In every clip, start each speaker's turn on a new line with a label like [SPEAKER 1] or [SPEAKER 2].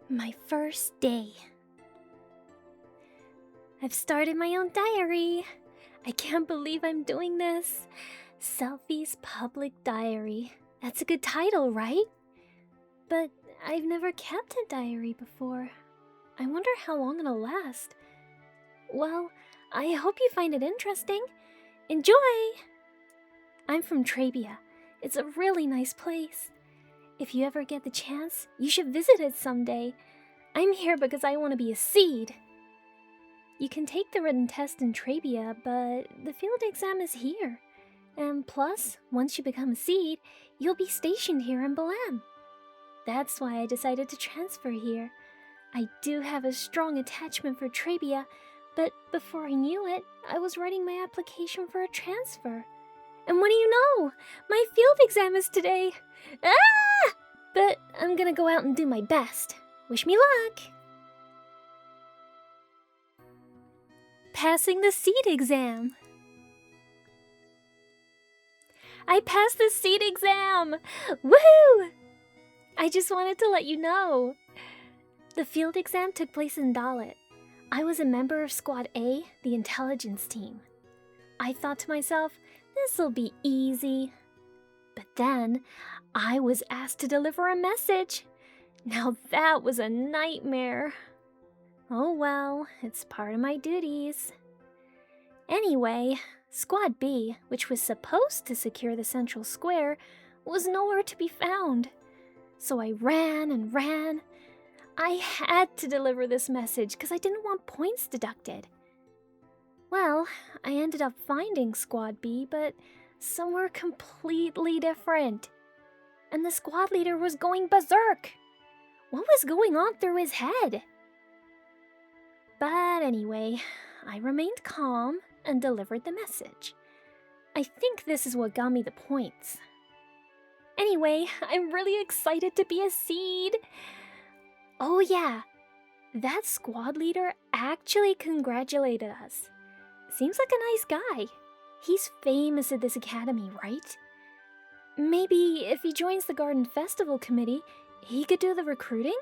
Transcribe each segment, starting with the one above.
[SPEAKER 1] My first day. I've started my own diary. I can't believe I'm doing this. Selphie's public diary. That's a good title, right? But I've never kept a diary before. I wonder how long it'll last. Well, I hope you find it interesting. Enjoy! I'm from Trabia. It's a really nice place. If you ever get the chance, you should visit it someday. I'm here because I want to be a seed. You can take the written test in Trabia, but the field exam is here. And plus, once you become a seed, you'll be stationed here in Balam. That's why I decided to transfer here. I do have a strong attachment for Trabia, but before I knew it, I was writing my application for a transfer. And what do you know? My field exam is today! Ah! But I'm gonna go out and do my best. Wish me luck! Passing the seed exam. I passed the seed exam! Woohoo! I just wanted to let you know. The field exam took place in Dalit. I was a member of Squad A, the intelligence team. I thought to myself, this'll be easy. But then, I was asked to deliver a message. Now that was a nightmare. Oh well, it's part of my duties. Anyway, Squad B, which was supposed to secure the central square, was nowhere to be found. So I ran and ran. I had to deliver this message because I didn't want points deducted. Well, I ended up finding Squad B, but somewhere completely different. And the squad leader was going berserk. What was going on through his head? But anyway, I remained calm and delivered the message. I think this is what got me the points. Anyway, I'm really excited to be a seed. Oh yeah, that squad leader actually congratulated us. Seems like a nice guy. He's famous at this academy, right? Maybe if he joins the Garden Festival Committee, he could do the recruiting?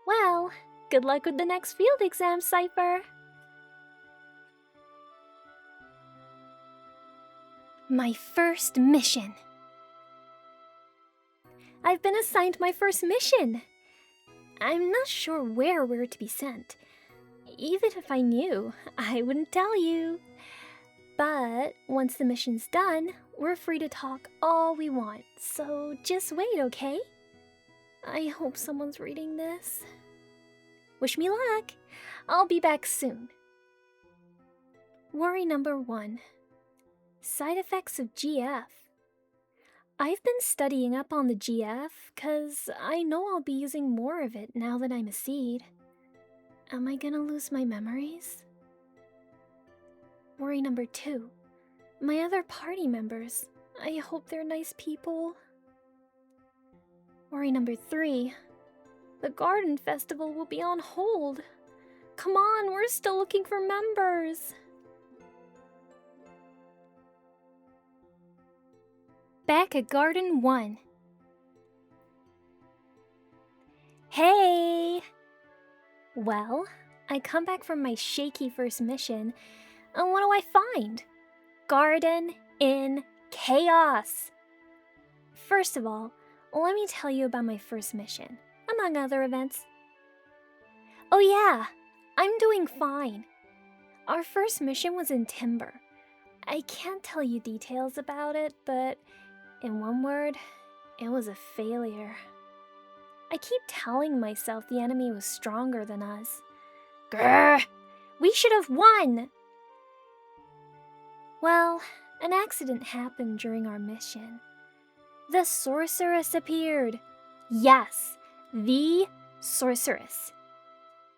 [SPEAKER 1] Well, good luck with the next field exam, Cypher! My first mission. I've been assigned my first mission! I'm not sure where we're to be sent. Even if I knew, I wouldn't tell you. But once the mission's done, we're free to talk all we want, so just wait, okay? I hope someone's reading this. Wish me luck! I'll be back soon. Worry number 1. Side effects of GF. I've been studying up on the GF, cause I know I'll be using more of it now that I'm a seed. Am I gonna lose my memories? Worry number 2. My other party members. I hope they're nice people. Worry number 3. The Garden Festival will be on hold. Come on, we're still looking for members. Back at Garden 1. Hey! Well, I come back from my shaky first mission, and what do I find? Garden in chaos! First of all, let me tell you about my first mission, among other events. Oh yeah, I'm doing fine. Our first mission was in Timber. I can't tell you details about it, but in one word, it was a failure. I keep telling myself the enemy was stronger than us. Grr! We should have won! Well, an accident happened during our mission. The sorceress appeared. Yes, the sorceress.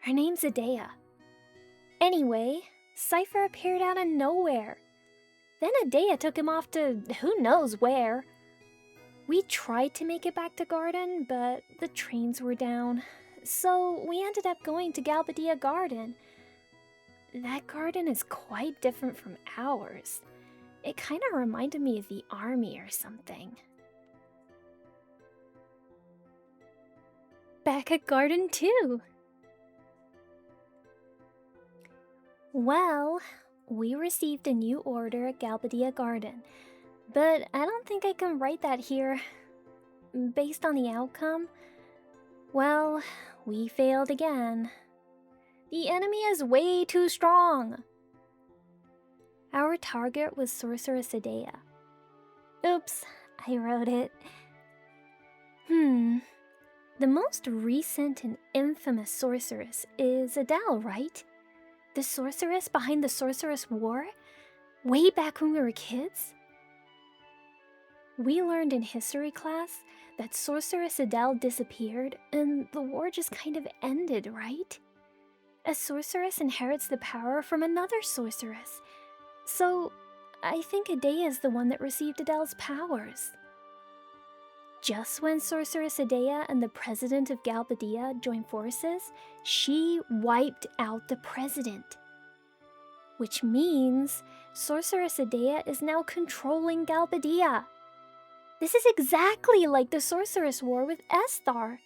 [SPEAKER 1] Her name's Adea. Anyway, Cypher appeared out of nowhere. Then Adea took him off to who knows where. We tried to make it back to Garden, but the trains were down. So we ended up going to Galbadia Garden. That garden is quite different from ours. It kind of reminded me of the army or something. back at Garden 2. Well, we received a new order at Galbadia Garden, but I don't think I can write that here. Based on the outcome, well, we failed again. The enemy is way too strong. Our target was Sorceress Adea. Oops, I wrote it. The most recent and infamous sorceress is Adele, right? The sorceress behind the Sorceress War? Way back when we were kids? We learned in history class that Sorceress Adele disappeared and the war just kind of ended, right? A sorceress inherits the power from another sorceress. So, I think Adea is the one that received Adele's powers. Just when Sorceress Adea and the president of Galbadia joined forces, she wiped out the president. Which means Sorceress Adea is now controlling Galbadia. This is exactly like the Sorceress War with Esthar.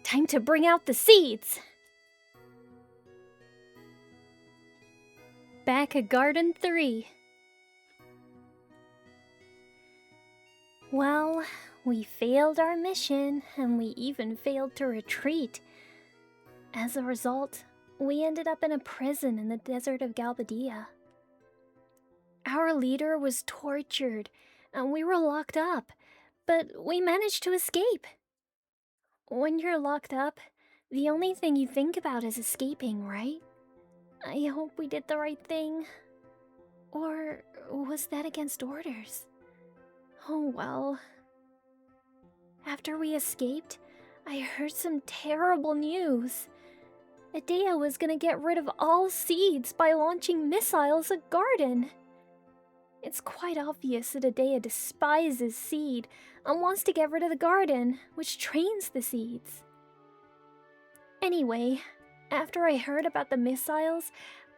[SPEAKER 1] Time to bring out the seeds! Back at Garden 3. Well, we failed our mission, and we even failed to retreat. As a result, we ended up in a prison in the desert of Galbadia. Our leader was tortured, and we were locked up, but we managed to escape. When you're locked up, the only thing you think about is escaping, right? I hope we did the right thing. Or was that against orders? Oh well. After we escaped, I heard some terrible news. Adea was gonna get rid of all seeds by launching missiles at Garden. It's quite obvious that Adea despises seed and wants to get rid of the garden, which trains the seeds. Anyway, after I heard about the missiles,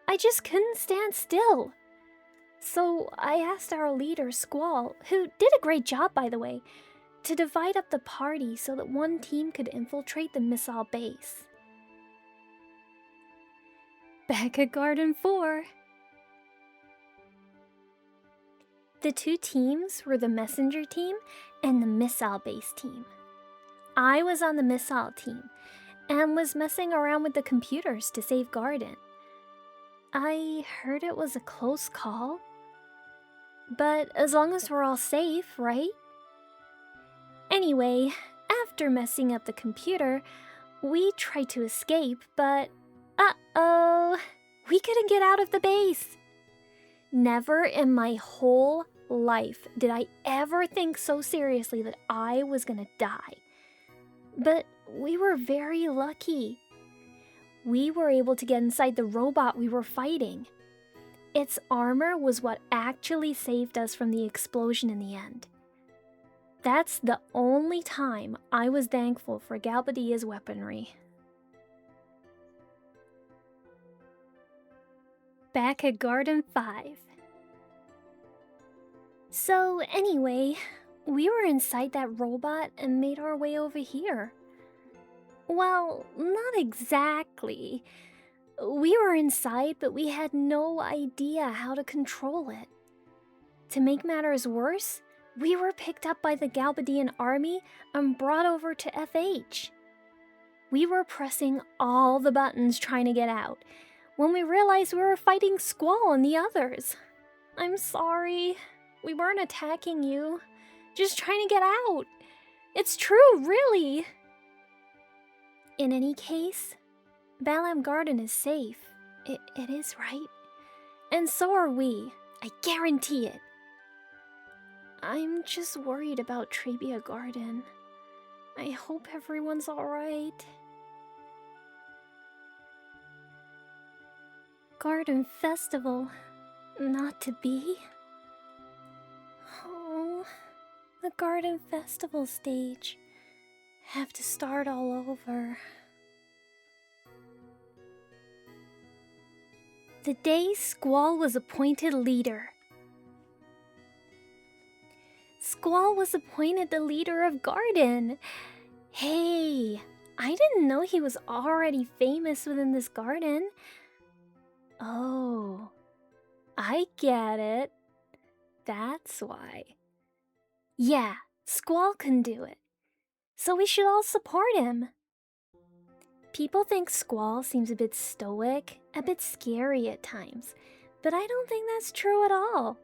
[SPEAKER 1] I just couldn't stand still. So I asked our leader, Squall, who did a great job by the way, to divide up the party so that one team could infiltrate the missile base. Back at Garden 4. The two teams were the messenger team and the missile base team. I was on the missile team and was messing around with the computers to save Garden. I heard it was a close call, but as long as we're all safe, right? Anyway, after messing up the computer, we tried to escape, but uh-oh, we couldn't get out of the base. Never in my whole life did I ever think so seriously that I was gonna die. But we were very lucky. We were able to get inside the robot we were fighting. Its armor was what actually saved us from the explosion in the end. That's the only time I was thankful for Galbadia's weaponry. Back at Garden 5. So anyway, we were inside that robot and made our way over here. Well, not exactly. We were inside, but we had no idea how to control it. To make matters worse, we were picked up by the Galbadian army and brought over to FH. We were pressing all the buttons trying to get out, when we realized we were fighting Squall and the others. I'm sorry. We weren't attacking you. Just trying to get out. It's true, really. In any case, Balam Garden is safe. It is, right? And so are we. I guarantee it. I'm just worried about Trebia Garden. I hope everyone's alright. Garden Festival. Not to be? Oh, the Garden Festival stage. Have to start all over. The day Squall was appointed leader. Squall was appointed the leader of Garden. Hey, I didn't know he was already famous within this garden. Oh, I get it. That's why. Yeah, Squall can do it. So we should all support him. People think Squall seems a bit stoic, a bit scary at times, but I don't think that's true at all.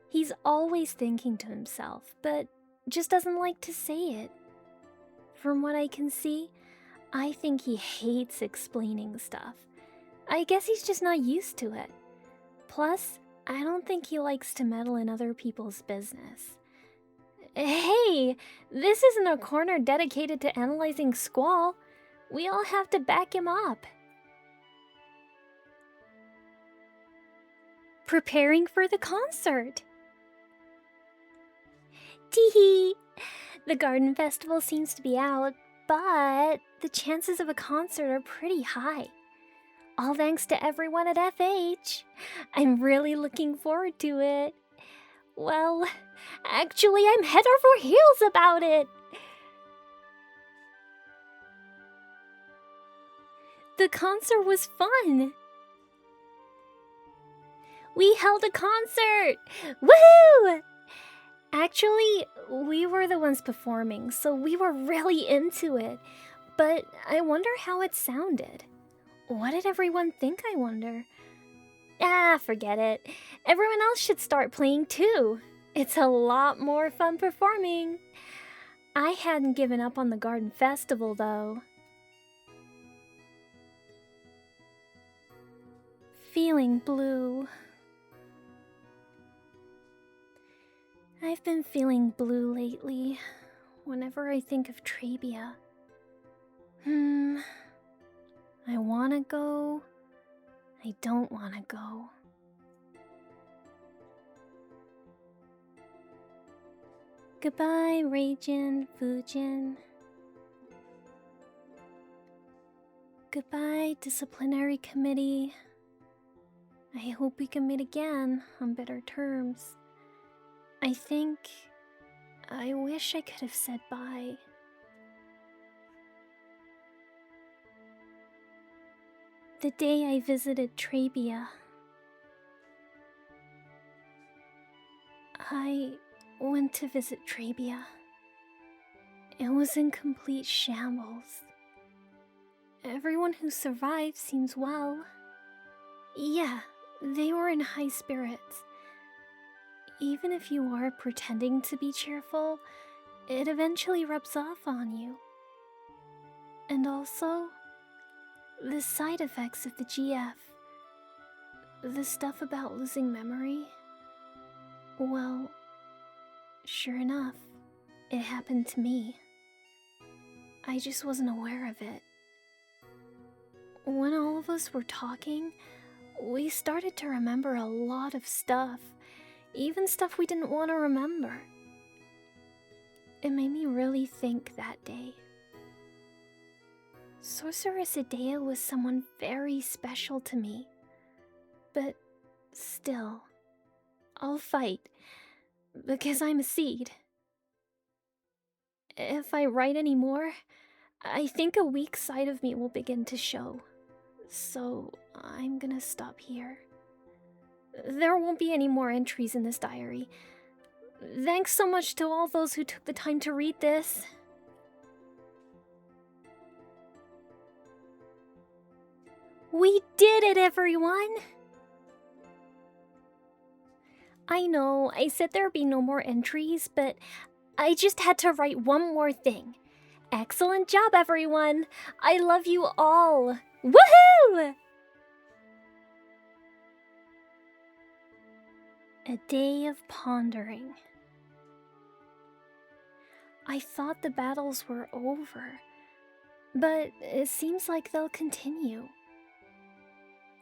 [SPEAKER 1] He's always thinking to himself, but just doesn't like to say it. From what I can see, I think he hates explaining stuff. I guess he's just not used to it. Plus, I don't think he likes to meddle in other people's business. Hey, this isn't a corner dedicated to analyzing Squall. We all have to back him up. Preparing for the concert. Teehee! The garden festival seems to be out, but the chances of a concert are pretty high. All thanks to everyone at FH. I'm really looking forward to it. Well, actually, I'm head over heels about it. The concert was fun. We held a concert! Woohoo! Actually, we were the ones performing, so we were really into it. But I wonder how it sounded. What did everyone think, I wonder? Ah, forget it. Everyone else should start playing too. It's a lot more fun performing. I hadn't given up on the garden festival, though. Feeling blue. I've been feeling blue lately, whenever I think of Trabia. I wanna go. I don't wanna go. Goodbye, Reijin, Fujin. Goodbye, disciplinary committee. I hope we can meet again on better terms. I wish I could have said bye. The day I visited Trabia, I went to visit Trabia. It was in complete shambles. Everyone who survived seems well. Yeah, they were in high spirits. Even if you are pretending to be cheerful, it eventually rubs off on you. And also, the side effects of the GF, the stuff about losing memory, well, sure enough, it happened to me. I just wasn't aware of it. When all of us were talking, we started to remember a lot of stuff, even stuff we didn't want to remember. It made me really think that day. Sorceress Idea was someone very special to me. But still, I'll fight, because I'm a seed. If I write any more, I think a weak side of me will begin to show. So I'm gonna stop here. There won't be any more entries in this diary. Thanks so much to all those who took the time to read this. We did it, everyone! I know, I said there'd be no more entries, but I just had to write one more thing. Excellent job, everyone! I love you all! Woohoo! A day of pondering. I thought the battles were over, but it seems like they'll continue.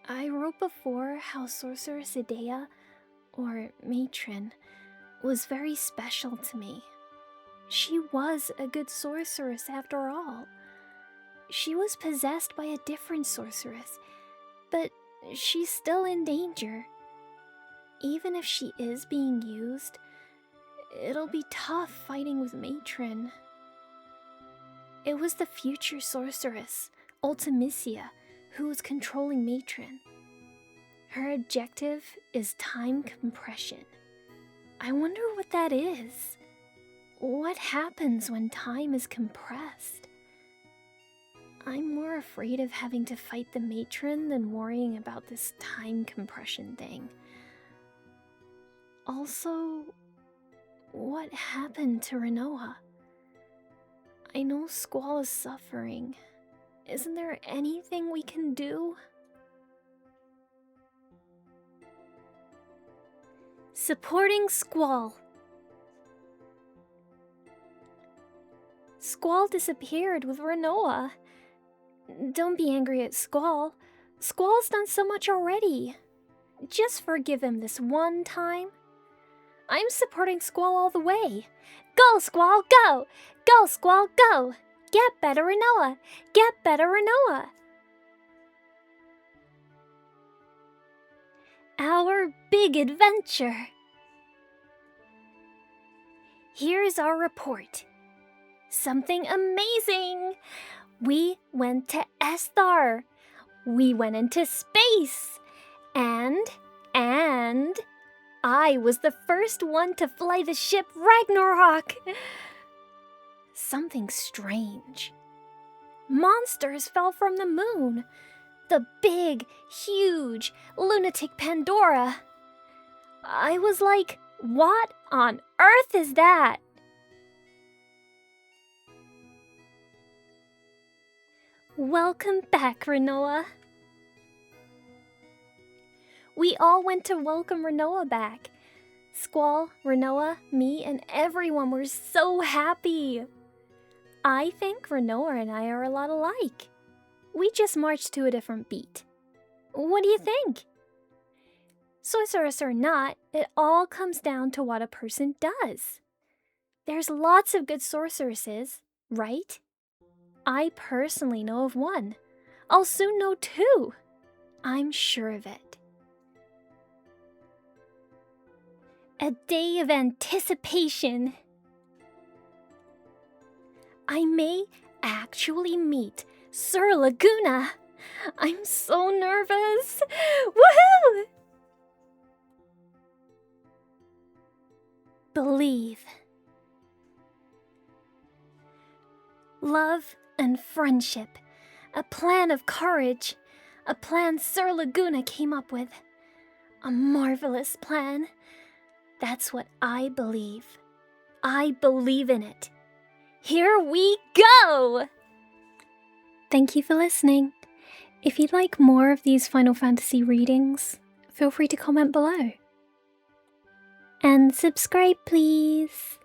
[SPEAKER 1] I wrote before how Sorceress Idea, or Matron, was very special to me. She was a good sorceress after all. She was possessed by a different sorceress, but she's still in danger. Even if she is being used, it'll be tough fighting with Matron. It was the future sorceress, Ultimisia, who was controlling Matron. Her objective is time compression. I wonder what that is. What happens when time is compressed? I'm more afraid of having to fight the matron than worrying about this time compression thing. Also, what happened to Renoa? I know Squall is suffering. Isn't there anything we can do? Supporting Squall. Squall disappeared with Renoa. Don't be angry at Squall. Squall's done so much already. Just forgive him this one time. I'm supporting Squall all the way. Go, Squall, go! Go, Squall, go! Get better, Renoa! Get better, Renoa! Our big adventure. Here's our report. Something amazing! We went to Esthar. We went into space. And I was the first one to fly the ship Ragnarok. Something strange. Monsters fell from the moon. The big, huge, lunatic Pandora. I was like, what on earth is that? Welcome back, Renoa. We all went to welcome Renoa back. Squall, Renoa, me, and everyone were so happy. I think Renoa and I are a lot alike. We just marched to a different beat. What do you think? Sorceress or not, it all comes down to what a person does. There's lots of good sorceresses, right? I personally know of one. I'll soon know two. I'm sure of it. A day of anticipation. I may actually meet Sir Laguna. I'm so nervous. Woohoo! Believe. Love and friendship. A plan of courage. A plan Sir Laguna came up with. A marvelous plan. That's what I believe. I believe in it. Here we go! Thank you for listening. If you'd like more of these Final Fantasy readings, feel free to comment below. And subscribe, please.